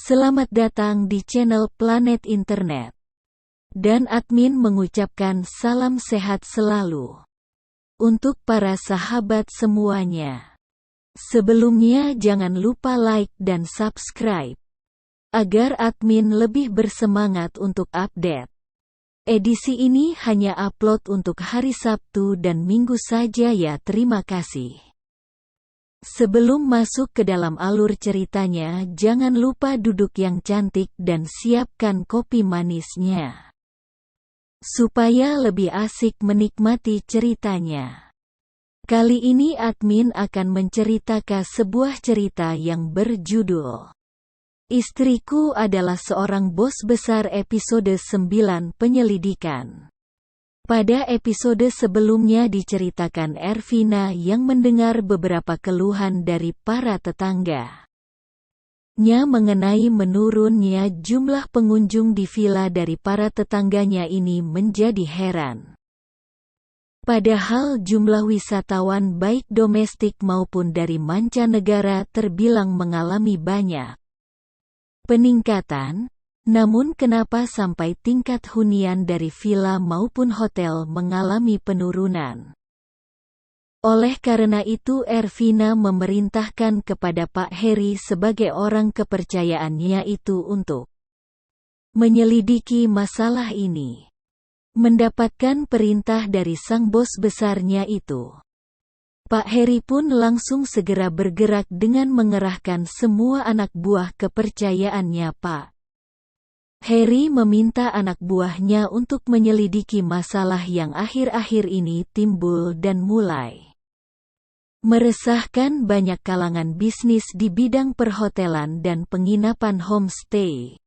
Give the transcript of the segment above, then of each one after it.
Selamat datang di channel Planet Internet. Dan admin mengucapkan salam sehat selalu. Untuk para sahabat semuanya. Sebelumnya jangan lupa like dan subscribe. Agar admin lebih bersemangat untuk update. Edisi ini hanya upload untuk hari Sabtu dan Minggu saja ya, terima kasih. Sebelum masuk ke dalam alur ceritanya, jangan lupa duduk yang cantik dan siapkan kopi manisnya. Supaya lebih asik menikmati ceritanya. Kali ini admin akan menceritakan sebuah cerita yang berjudul Istriku adalah seorang bos besar episode 9 penyelidikan. Pada episode sebelumnya diceritakan Ervina yang mendengar beberapa keluhan dari para tetangga. Nya mengenai menurunnya jumlah pengunjung di villa dari para tetangganya ini menjadi heran. Padahal jumlah wisatawan baik domestik maupun dari mancanegara terbilang mengalami banyak peningkatan. Namun kenapa sampai tingkat hunian dari villa maupun hotel mengalami penurunan? Oleh karena itu Ervina memerintahkan kepada Pak Heri sebagai orang kepercayaannya itu untuk menyelidiki masalah ini. Mendapatkan perintah dari sang bos besarnya itu, Pak Heri pun langsung segera bergerak dengan mengerahkan semua anak buah kepercayaannya. Pak Heri meminta anak buahnya untuk menyelidiki masalah yang akhir-akhir ini timbul dan mulai meresahkan banyak kalangan bisnis di bidang perhotelan dan penginapan homestay.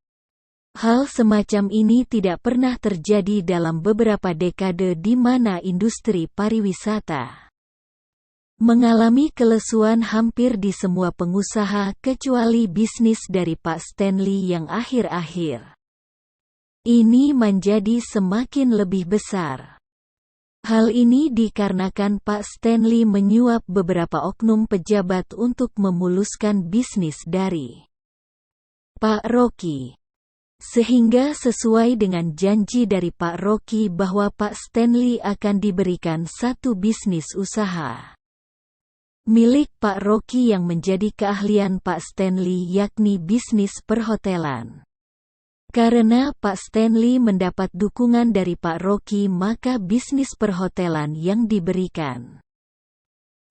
Hal semacam ini tidak pernah terjadi dalam beberapa dekade di mana industri pariwisata mengalami kelesuan hampir di semua pengusaha kecuali bisnis dari Pak Stanley yang akhir-akhir ini menjadi semakin lebih besar. Hal ini dikarenakan Pak Stanley menyuap beberapa oknum pejabat untuk memuluskan bisnis dari Pak Rocky. Sehingga sesuai dengan janji dari Pak Rocky bahwa Pak Stanley akan diberikan satu bisnis usaha milik Pak Rocky yang menjadi keahlian Pak Stanley, yakni bisnis perhotelan. Karena Pak Stanley mendapat dukungan dari Pak Rocky, maka bisnis perhotelan yang diberikan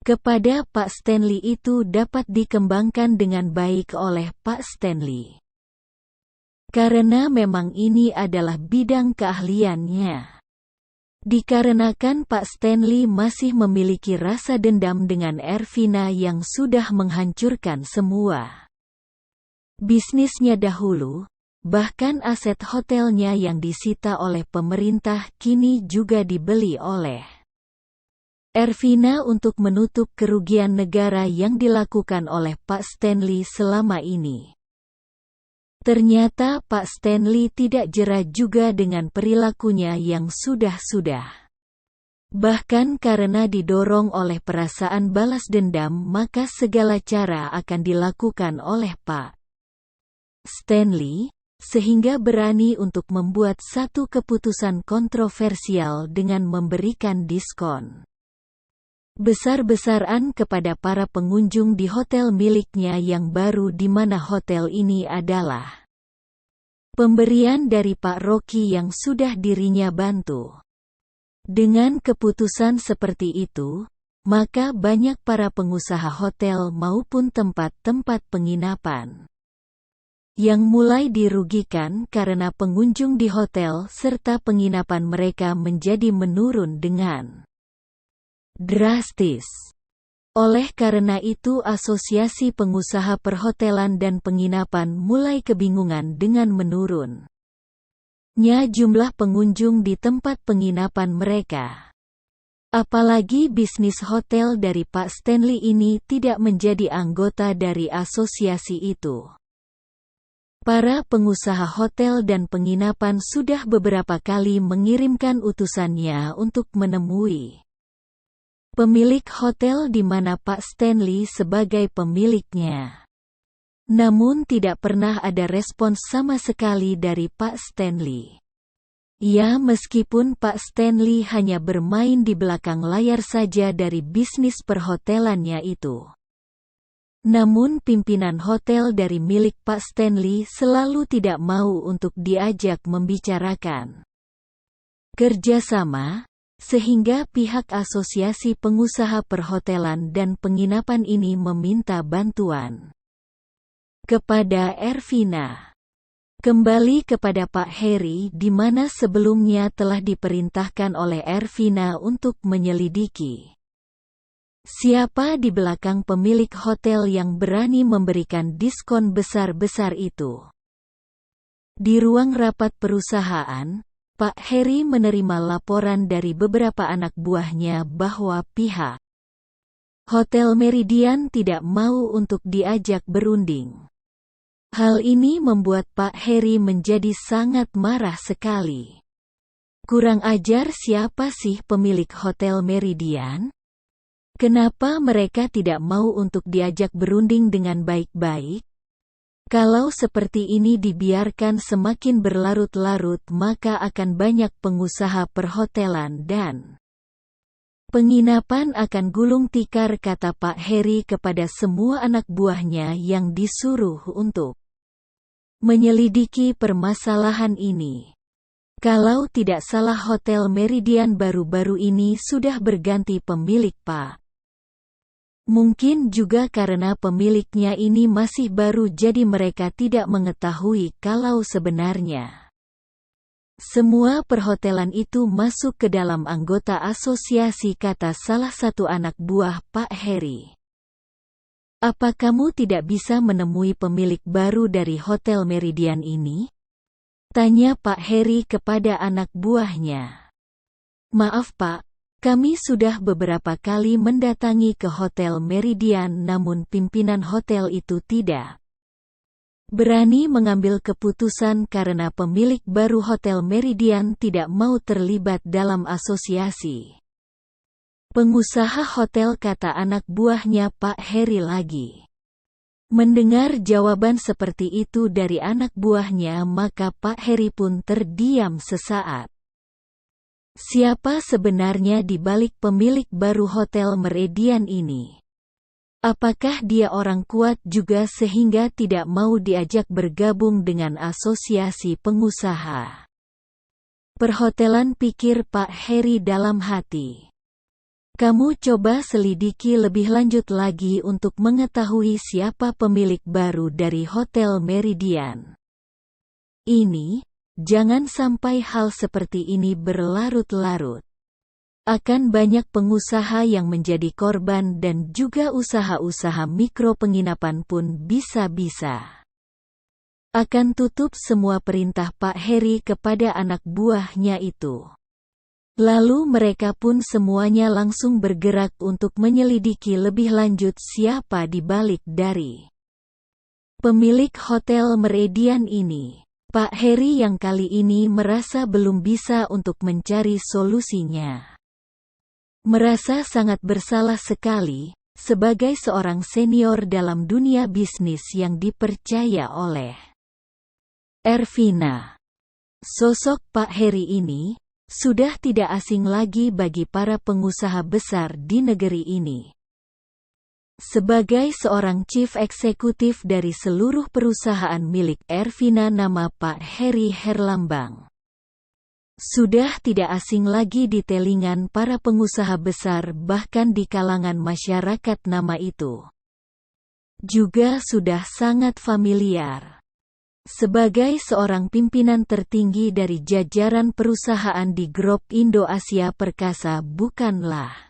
kepada Pak Stanley itu dapat dikembangkan dengan baik oleh Pak Stanley. Karena memang ini adalah bidang keahliannya. Dikarenakan Pak Stanley masih memiliki rasa dendam dengan Ervina yang sudah menghancurkan semua bisnisnya dahulu. Bahkan aset hotelnya yang disita oleh pemerintah kini juga dibeli oleh Ervina untuk menutup kerugian negara yang dilakukan oleh Pak Stanley selama ini. Ternyata Pak Stanley tidak jera juga dengan perilakunya yang sudah-sudah. Bahkan karena didorong oleh perasaan balas dendam, maka segala cara akan dilakukan oleh Pak Stanley, sehingga berani untuk membuat satu keputusan kontroversial dengan memberikan diskon besar-besaran kepada para pengunjung di hotel miliknya yang baru, di mana hotel ini adalah pemberian dari Pak Rocky yang sudah dirinya bantu. Dengan keputusan seperti itu, maka banyak para pengusaha hotel maupun tempat-tempat penginapan yang mulai dirugikan karena pengunjung di hotel serta penginapan mereka menjadi menurun dengan drastis. Oleh karena itu Asosiasi Pengusaha Perhotelan dan Penginapan mulai kebingungan dengan menurunnya jumlah pengunjung di tempat penginapan mereka. Apalagi bisnis hotel dari Pak Stanley ini tidak menjadi anggota dari asosiasi itu. Para pengusaha hotel dan penginapan sudah beberapa kali mengirimkan utusannya untuk menemui pemilik hotel di mana Pak Stanley sebagai pemiliknya. Namun tidak pernah ada respons sama sekali dari Pak Stanley. Ya, meskipun Pak Stanley hanya bermain di belakang layar saja dari bisnis perhotelannya itu. Namun pimpinan hotel dari milik Pak Stanley selalu tidak mau untuk diajak membicarakan kerjasama, sehingga pihak Asosiasi Pengusaha Perhotelan dan Penginapan ini meminta bantuan kepada Ervina. Kembali kepada Pak Harry, di mana sebelumnya telah diperintahkan oleh Ervina untuk menyelidiki siapa di belakang pemilik hotel yang berani memberikan diskon besar-besar itu. Di ruang rapat perusahaan, Pak Harry menerima laporan dari beberapa anak buahnya bahwa pihak Hotel Meridian tidak mau untuk diajak berunding. Hal ini membuat Pak Harry menjadi sangat marah sekali. Kurang ajar, siapa sih pemilik Hotel Meridian? Kenapa mereka tidak mau untuk diajak berunding dengan baik-baik? Kalau seperti ini dibiarkan semakin berlarut-larut, maka akan banyak pengusaha perhotelan dan penginapan akan gulung tikar, kata Pak Harry kepada semua anak buahnya yang disuruh untuk menyelidiki permasalahan ini. Kalau tidak salah, Hotel Meridian baru-baru ini sudah berganti pemilik, Pak. Mungkin juga karena pemiliknya ini masih baru, jadi mereka tidak mengetahui kalau sebenarnya semua perhotelan itu masuk ke dalam anggota asosiasi, kata salah satu anak buah Pak Harry. Apa kamu tidak bisa menemui pemilik baru dari Hotel Meridian ini? Tanya Pak Harry kepada anak buahnya. Maaf Pak, kami sudah beberapa kali mendatangi ke Hotel Meridian, namun pimpinan hotel itu tidak berani mengambil keputusan karena pemilik baru Hotel Meridian tidak mau terlibat dalam asosiasi pengusaha hotel, kata anak buahnya Pak Harry lagi. Mendengar jawaban seperti itu dari anak buahnya, maka Pak Harry pun terdiam sesaat. Siapa sebenarnya di balik pemilik baru Hotel Meridian ini? Apakah dia orang kuat juga sehingga tidak mau diajak bergabung dengan asosiasi pengusaha perhotelan, pikir Pak Harry dalam hati. Kamu coba selidiki lebih lanjut lagi untuk mengetahui siapa pemilik baru dari Hotel Meridian ini. Jangan sampai hal seperti ini berlarut-larut. Akan banyak pengusaha yang menjadi korban dan juga usaha-usaha mikro penginapan pun bisa-bisa akan tutup, semua perintah Pak Harry kepada anak buahnya itu. Lalu mereka pun semuanya langsung bergerak untuk menyelidiki lebih lanjut siapa di balik dari pemilik Hotel Meridian ini. Pak Harry yang kali ini merasa belum bisa untuk mencari solusinya. Merasa sangat bersalah sekali, sebagai seorang senior dalam dunia bisnis yang dipercaya oleh Ervina. Sosok Pak Harry ini sudah tidak asing lagi bagi para pengusaha besar di negeri ini. Sebagai seorang chief eksekutif dari seluruh perusahaan milik Ervina, nama Pak Harry Herlambang sudah tidak asing lagi di telingan para pengusaha besar, bahkan di kalangan masyarakat nama itu juga sudah sangat familiar. Sebagai seorang pimpinan tertinggi dari jajaran perusahaan di grup Indo Asia Perkasa, bukanlah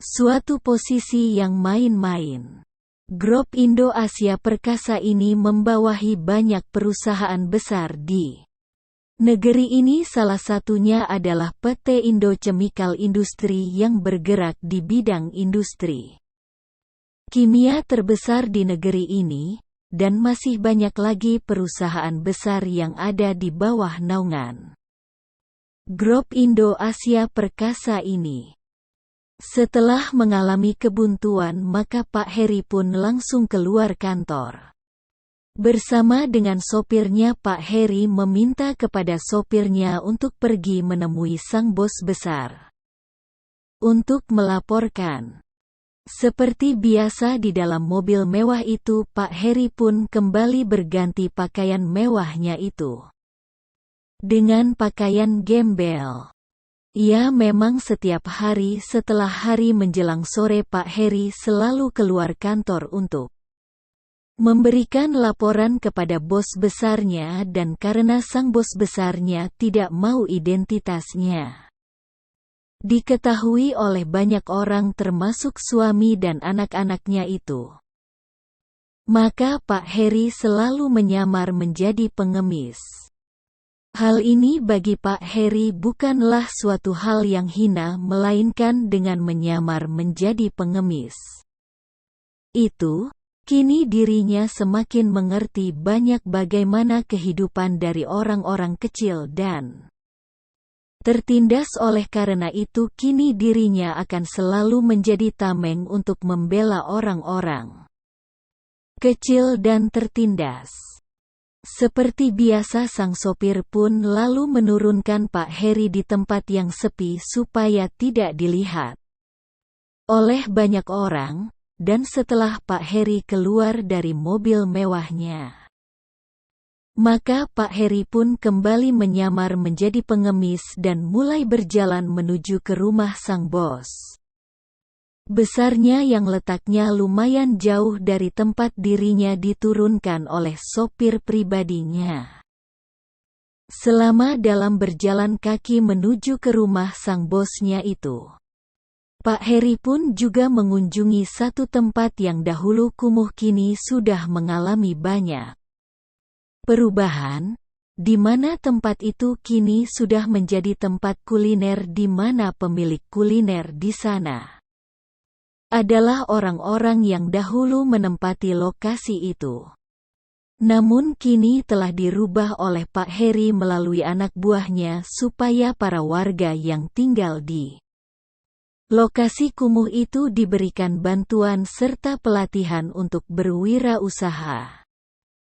suatu posisi yang main-main. Grup Indo Asia Perkasa ini membawahi banyak perusahaan besar di negeri ini, salah satunya adalah PT Indo Chemical Industry yang bergerak di bidang industri kimia terbesar di negeri ini, dan masih banyak lagi perusahaan besar yang ada di bawah naungan Grup Indo Asia Perkasa ini. Setelah mengalami kebuntuan, maka Pak Harry pun langsung keluar kantor. Bersama dengan sopirnya, Pak Heri meminta kepada sopirnya untuk pergi menemui sang bos besar untuk melaporkan. Seperti biasa di dalam mobil mewah itu, Pak Heri pun kembali berganti pakaian mewahnya itu dengan pakaian gembel. Ya, memang setiap hari setelah hari menjelang sore Pak Heri selalu keluar kantor untuk memberikan laporan kepada bos besarnya, dan karena sang bos besarnya tidak mau identitasnya diketahui oleh banyak orang termasuk suami dan anak-anaknya itu, maka Pak Heri selalu menyamar menjadi pengemis. Hal ini bagi Pak Heri bukanlah suatu hal yang hina, melainkan dengan menyamar menjadi pengemis itu, kini dirinya semakin mengerti banyak bagaimana kehidupan dari orang-orang kecil dan tertindas. Oleh karena itu kini dirinya akan selalu menjadi tameng untuk membela orang-orang kecil dan tertindas. Seperti biasa sang sopir pun lalu menurunkan Pak Heri di tempat yang sepi supaya tidak dilihat oleh banyak orang. Dan setelah Pak Heri keluar dari mobil mewahnya, maka Pak Heri pun kembali menyamar menjadi pengemis dan mulai berjalan menuju ke rumah sang bos besarnya yang letaknya lumayan jauh dari tempat dirinya diturunkan oleh sopir pribadinya. Selama dalam berjalan kaki menuju ke rumah sang bosnya itu, Pak Heri pun juga mengunjungi satu tempat yang dahulu kumuh kini sudah mengalami banyak perubahan, di mana tempat itu kini sudah menjadi tempat kuliner di mana pemilik kuliner di sana adalah orang-orang yang dahulu menempati lokasi itu. Namun kini telah dirubah oleh Pak Heri melalui anak buahnya supaya para warga yang tinggal di lokasi kumuh itu diberikan bantuan serta pelatihan untuk berwirausaha.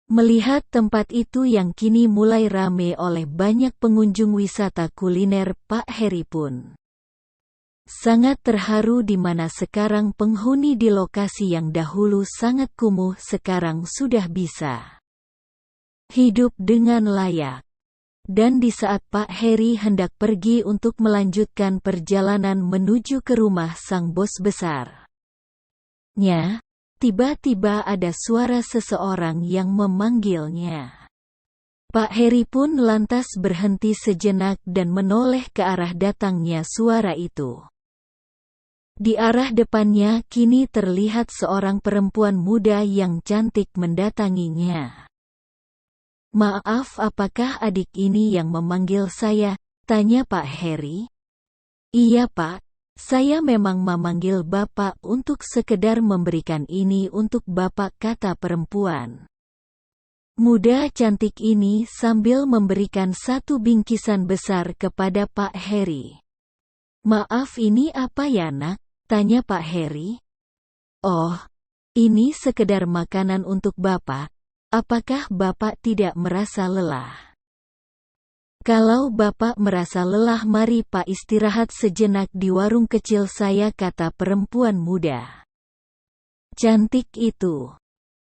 Melihat tempat itu yang kini mulai ramai oleh banyak pengunjung wisata kuliner, Pak Heri pun sangat terharu di mana sekarang penghuni di lokasi yang dahulu sangat kumuh sekarang sudah bisa hidup dengan layak. Dan di saat Pak Heri hendak pergi untuk melanjutkan perjalanan menuju ke rumah sang bos besarnya, tiba-tiba ada suara seseorang yang memanggilnya. Pak Heri pun lantas berhenti sejenak dan menoleh ke arah datangnya suara itu. Di arah depannya kini terlihat seorang perempuan muda yang cantik mendatanginya. "Maaf, apakah adik ini yang memanggil saya?" tanya Pak Heri. "Iya Pak, saya memang memanggil Bapak untuk sekedar memberikan ini untuk Bapak," kata perempuan muda cantik ini sambil memberikan satu bingkisan besar kepada Pak Heri. "Maaf, ini apa ya Nak?" tanya Pak Heri. "Oh, ini sekedar makanan untuk Bapak. Apakah Bapak tidak merasa lelah?" "Kalau Bapak merasa lelah, mari Pak istirahat sejenak di warung kecil saya," kata perempuan muda cantik itu.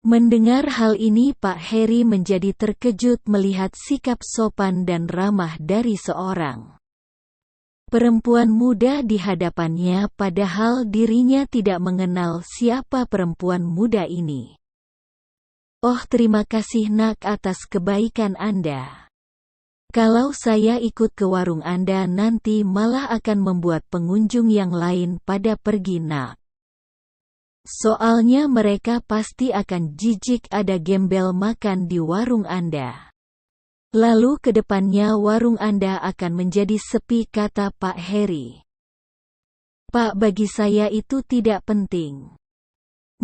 Mendengar hal ini Pak Heri menjadi terkejut melihat sikap sopan dan ramah dari seorang perempuan muda di hadapannya, padahal dirinya tidak mengenal siapa perempuan muda ini. "Oh, terima kasih Nak atas kebaikan Anda. Kalau saya ikut ke warung Anda nanti malah akan membuat pengunjung yang lain pada pergi Nak. Soalnya mereka pasti akan jijik ada gembel makan di warung Anda. Lalu ke depannya warung Anda akan menjadi sepi," kata Pak Heri. "Pak, bagi saya itu tidak penting.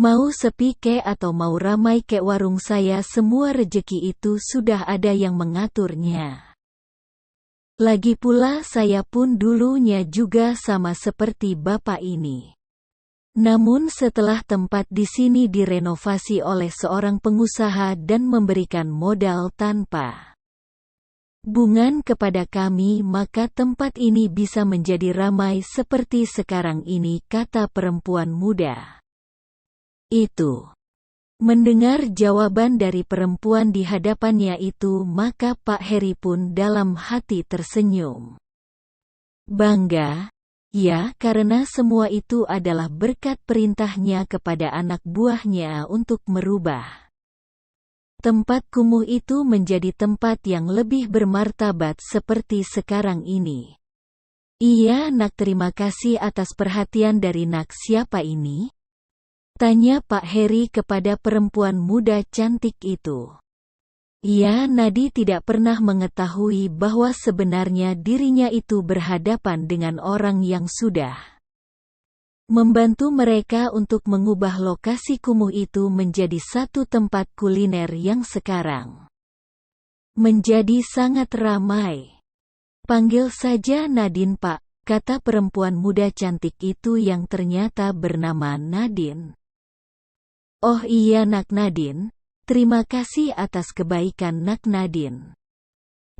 Mau sepi kek atau mau ramai kek warung saya, semua rejeki itu sudah ada yang mengaturnya. Lagi pula saya pun dulunya juga sama seperti Bapak ini. Namun setelah tempat di sini direnovasi oleh seorang pengusaha dan memberikan modal tanpa bungan kepada kami, maka tempat ini bisa menjadi ramai seperti sekarang ini, kata perempuan muda itu. Mendengar jawaban dari perempuan di hadapannya itu, maka Pak Heri pun dalam hati tersenyum bangga. Ya, karena semua itu adalah berkat perintahnya kepada anak buahnya untuk merubah tempat kumuh itu menjadi tempat yang lebih bermartabat seperti sekarang ini. Iya nak, terima kasih atas perhatian dari nak. Siapa ini? Tanya Pak Heri kepada perempuan muda cantik itu. Ya, Nadi tidak pernah mengetahui bahwa sebenarnya dirinya itu berhadapan dengan orang yang sudah membantu mereka untuk mengubah lokasi kumuh itu menjadi satu tempat kuliner yang sekarang menjadi sangat ramai. Panggil saja Nadine Pak, kata perempuan muda cantik itu yang ternyata bernama Nadine. Oh iya nak Nadine. Terima kasih atas kebaikan nak Nadine.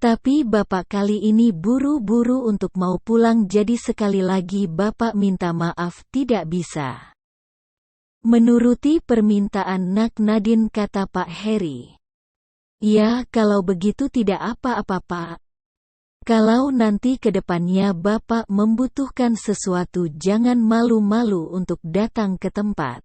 Tapi Bapak kali ini buru-buru untuk mau pulang, jadi sekali lagi Bapak minta maaf tidak bisa menuruti permintaan nak Nadine, kata Pak Heri. Ya, kalau begitu tidak apa-apa Pak. Kalau nanti ke depannya Bapak membutuhkan sesuatu, jangan malu-malu untuk datang ke tempat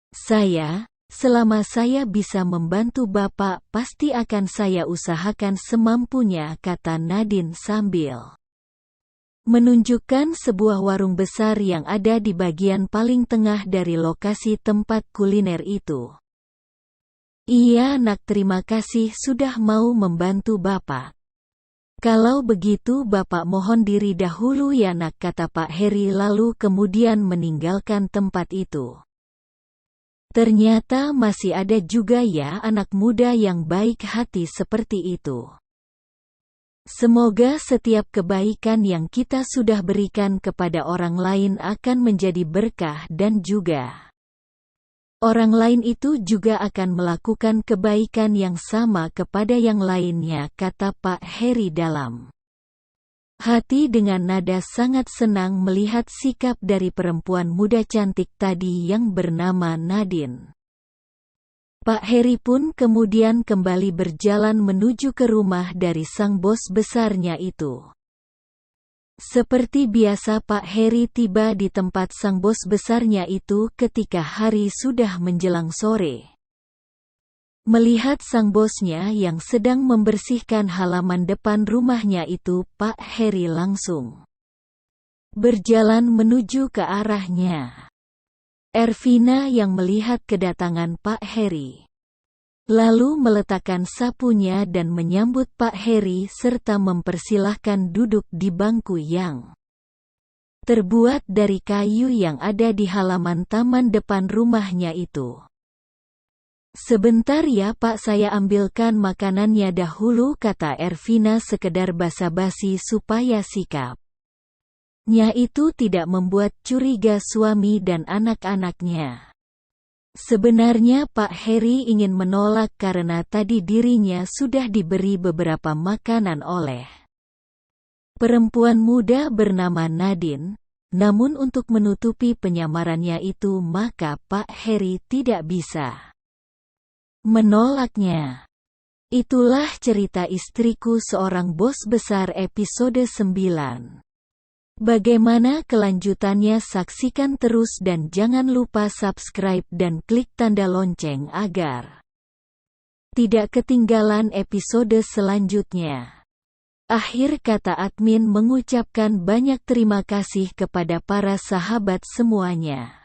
saya. Selama saya bisa membantu Bapak, pasti akan saya usahakan semampunya, kata Nadine sambil menunjukkan sebuah warung besar yang ada di bagian paling tengah dari lokasi tempat kuliner itu. Iya nak, terima kasih sudah mau membantu Bapak. Kalau begitu Bapak mohon diri dahulu ya nak, kata Pak Heri lalu kemudian meninggalkan tempat itu. Ternyata masih ada juga ya anak muda yang baik hati seperti itu. Semoga setiap kebaikan yang kita sudah berikan kepada orang lain akan menjadi berkah dan juga orang lain itu juga akan melakukan kebaikan yang sama kepada yang lainnya, kata Pak Heri dalam hati dengan nada sangat senang melihat sikap dari perempuan muda cantik tadi yang bernama Nadine. Pak Heri pun kemudian kembali berjalan menuju ke rumah dari sang bos besarnya itu. Seperti biasa Pak Heri tiba di tempat sang bos besarnya itu ketika hari sudah menjelang sore. Melihat sang bosnya yang sedang membersihkan halaman depan rumahnya itu, Pak Heri langsung berjalan menuju ke arahnya. Ervina yang melihat kedatangan Pak Heri lalu meletakkan sapunya dan menyambut Pak Heri serta mempersilahkan duduk di bangku yang terbuat dari kayu yang ada di halaman taman depan rumahnya itu. Sebentar ya Pak, saya ambilkan makanannya dahulu, kata Ervina sekedar basa-basi supaya sikapnya itu tidak membuat curiga suami dan anak-anaknya. Sebenarnya Pak Heri ingin menolak karena tadi dirinya sudah diberi beberapa makanan oleh perempuan muda bernama Nadine, namun untuk menutupi penyamarannya itu maka Pak Heri tidak bisa menolaknya. Itulah cerita Istriku Seorang Bos Besar episode 9. Bagaimana kelanjutannya? Saksikan terus dan jangan lupa subscribe dan klik tanda lonceng agar tidak ketinggalan episode selanjutnya. Akhir kata admin mengucapkan banyak terima kasih kepada para sahabat semuanya.